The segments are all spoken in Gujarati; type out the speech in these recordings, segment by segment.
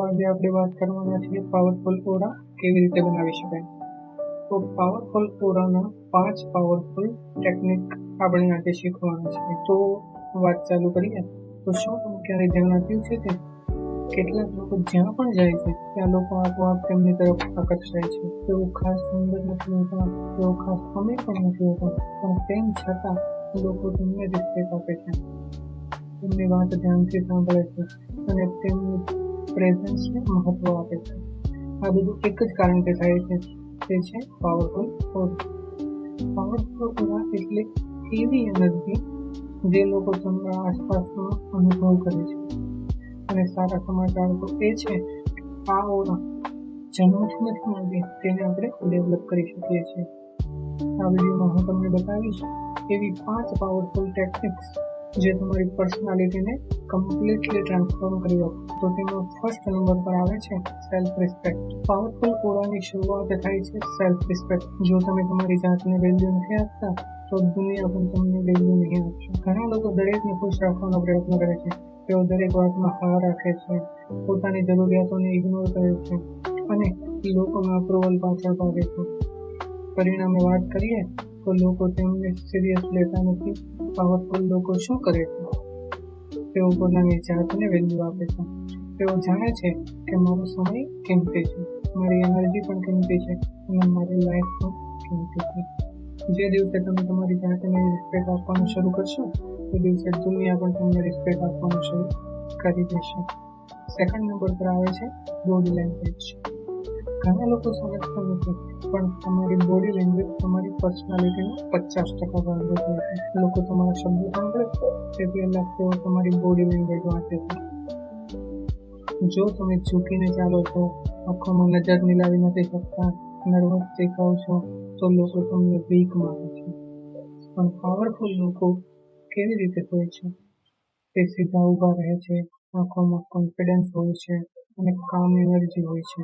આજે આપણે વાત કરવાના છીએ પાવરફુલ ઓરા કેવી રીતે બનાવી શકાય. તો પાવરફુલ ઓરાના 5 પાવરફુલ ટેકનિક આપણે આજે શીખવાના છે. તો વાત ચાલુ કરીએ. તો શું તમે ક્યારે ધ્યાન આપ્યું છે કે કેટલાક લોકો જ્યાં પણ જાય છે ત્યાં લોકો આપોઆપ તેમની તરફ આકર્ષાય છે. તેઓ ખાસ સુંદર નથી હોતા, તેઓ ખાસ અમીર પણ નથી હોતા, પણ તેમ છતાં લોકો તેમને રિસ્પેક્ટ આપે છે, તેમની વાત ધ્યાનથી સાંભળે છે અને તેમની પ્રેઝન્સને મહત્વ આપે છે. આ બધું એક જ કારણથી થાય છે, તે છે પાવરફુલ ઓરા. પાવરફુલ ઓરા એટલે એવી એનર્જી જે લોકો તમારા આસપાસનો અનુભવ કરે છે. અને સારા સમાચાર તો એ છે કે આ ઓરા જન્મથી નથી મળતી, તેને આપણે ડેવલપ કરી શકીએ છીએ. આ વિડીયોમાં હું તમને બતાવીશ એવી 5 પાવરફુલ ટેકનિક્સ જે તમારી પર્સનાલિટીને કમ્પ્લીટલી ટ્રાન્સફોર્મ કરી આપે. તો તેમાં ફર્સ્ટ નંબર પર આવે છે સેલ્ફ રિસ્પેક્ટ. પાવરફુલ ઓરાની શરૂઆત થાય છે સેલ્ફ રિસ્પેક્ટ. જો તમે તમારી જાતને વેલ્યુ નથી આપતા તો દુનિયા પણ તમને વેલ્યુ નહીં આપશે. ઘણા લોકો દરેકને ખુશ રાખવાનો પ્રયત્ન કરે છે. તેઓ દરેક વાતમાં હા રાખે છે, પોતાની જરૂરિયાતોને ઇગ્નોર કરે છે અને લોકોના અપ્રુવલ પાછળ ભાગે છે. પરિણામે વાત કરીએ તો લોકો તેમને સિરિયસ લેતા નથી. પાવરફુલ લોકો શું કરે છે? તેઓ પોતાની જાતને વેલ્યુ આપે છે. તેઓ જાણે છે કે મારો સમય કિંમતી છે, મારી એનર્જી પણ કિંમતી છે અને મારી લાઈફ પણ કિંમતી છે. જે દિવસે તમે તમારી જાતને રિસ્પેક્ટ આપવાનું શરૂ કરશો તે દિવસે દુનિયા પણ તમને રિસ્પેક્ટ આપવાનું શરૂ કરી દેશે. સેકન્ડ નંબર પર આવે છે બોડી લેંગ્વેજ. ઘણા લોકો સમજતા નથી, પણ તમારી બોડી લેંગ્વેજ તમારી પર્સનાલિટીનો 50% ભાગ ભજવે છે. લોકો તમારા શબ્દો સાંભળે તે પહેલા તેઓ તમારી બોડી લેંગ્વેજ વાંચે છે. જો તમે ઝૂકીને ચાલો છો, આંખોમાં નજર મિલાવી નથી શકતા, નર્વસ દેખાવ છો, તો લોકો તમને વીક માને છે. પણ પાવરફુલ લોકો કેવી રીતે હોય છે? તે સીધા ઊભા રહે છે, આંખોમાં કોન્ફિડન્સ હોય છે અને કામ એનર્જી હોય છે.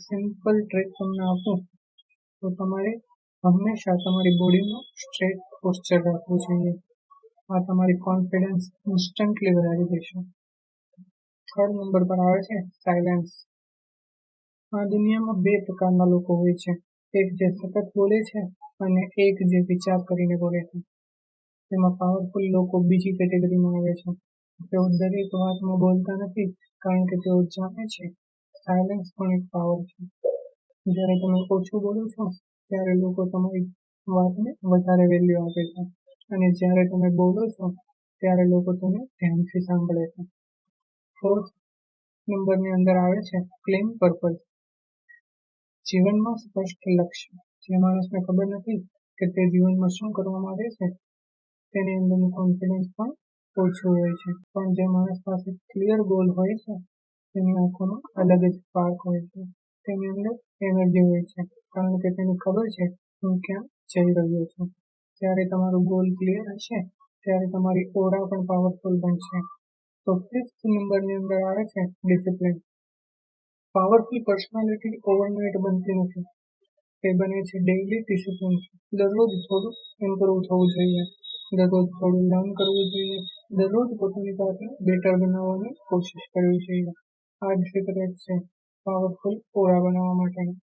સિમ્પલ ટ્રીક તમને આપું તો તમારે હંમેશા તમારી બોડીમાં સ્ટ્રેટ પોસ્ચર રાખવું જોઈએ. આ તમારી કોન્ફિડન્સ ઇન્સ્ટન્ટલી વધારી દેશે. થર્ડ નંબર પર આવે છે સાયલેન્સ. આ દુનિયામાં 2 પ્રકારના લોકો હોય છે, એક જે સતત બોલે છે અને એક જે વિચાર કરીને બોલે છે. તેમાં પાવરફુલ લોકો બીજી કેટેગરીમાં આવે છે. તેઓ દરેક વાતમાં બોલતા નથી, કારણ કે તેઓ જાણે છે સાયલેન્સ પણ એક પાવર છે. જ્યારે તમે ઓછું બોલો છો ત્યારે લોકો તમારી વાતને વધારે વેલ્યુ આપે છે અને જ્યારે તમે બોલો છો ત્યારે લોકો તેને ધ્યાનથી સાંભળે છે. ફોર્થ નંબરની અંદર આવે છે ક્લીન પર્પઝ. જીવનમાં સ્પષ્ટ લક્ષ્ય. જે માણસને ખબર નથી કે તે જીવનમાં શું કરવા માંગે છે, તેની અંદરનું કોન્ફિડન્સ પણ ઓછું હોય છે. પણ જે માણસ પાસે ક્લિયર ગોલ હોય છે તેની આંખોમાં અલગ જ સ્પાર્ક હોય છે, તેની અંદર એનર્જી હોય છે, કારણ કે તેને ખબર છે હું ક્યાં જઈ રહ્યો છું. જ્યારે તમારું ગોલ ક્લિયર હશે ત્યારે તમારી ઓરા પણ પાવરફુલ બનશે. તો ફિફ્થ નંબરની અંદર આવે છે ડિસિપ્લિન. પાવરફુલ પર્સનાલિટી ઓવરનાઇટ બનતી નથી, તે બને છે ડેઇલી ડિસિપ્લિન. દરરોજ થોડું ઇમ્પ્રૂવ થવું જોઈએ, દરરોજ થોડું લર્ન કરવું જોઈએ, દરરોજ પોતાની જાતને બેટર બનાવવાની કોશિશ કરવી જોઈએ. આ જ સિક્રેટ છે પાવરફુલ ઓરા બનાવવા માટેનો.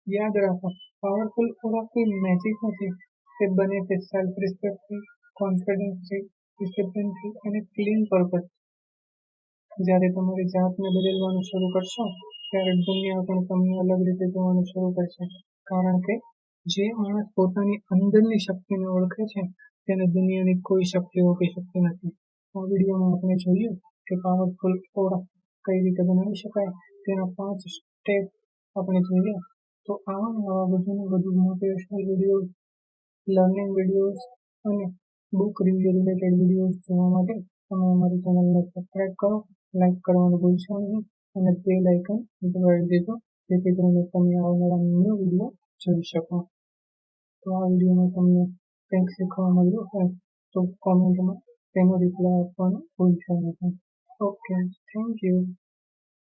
યાદ રાખો, પાવરફુલ ઓરા કોઈ મેજિક નથી, તે બને છે સેલ્ફ રિસ્પેક્ટથી, કોન્ફિડન્સથી, ડિસિપ્લિનથી અને ક્લીન પર્પઝ. જ્યારે તમારી જાતને બદલવાનું શરૂ કરશો ત્યારે દુનિયા પણ તમને અલગ રીતે જોવાનું શરૂ કરશે, કારણ કે જે માણસ પોતાની અંદરની શક્તિને ઓળખે છે તેને દુનિયાની કોઈ શક્તિ રોકી શકતી નથી. આ વિડીયોમાં આપણે જોયું કે પાવરફુલ ઓરા કઈ રીતે બનાવી શકાય, તેના 5 સ્ટેપ આપણે જોઈએ. તો આવા વધુ મોટિવેશનલ વિડીયોઝ, લર્નિંગ વિડીયોઝ અને બુક રિવ્યુ રિલેટેડ વિડીયોઝ જોવા માટે તમે અમારી ચેનલને સબસ્ક્રાઇબ કરો, લાઇક કરવાનું ભૂલશો નહીં અને બેલ આઇકન દબાવી દેજો, જેથી કરીને તમે આવનારા ન્યૂ વિડીયો જોઈ શકો. તો આ વિડીયોમાં તમને કંઈક શીખવા મળ્યું હોય તો કોમેન્ટમાં તેનો રિપ્લાય આપવાનું ભૂલશો નહીં. Okay, thank you.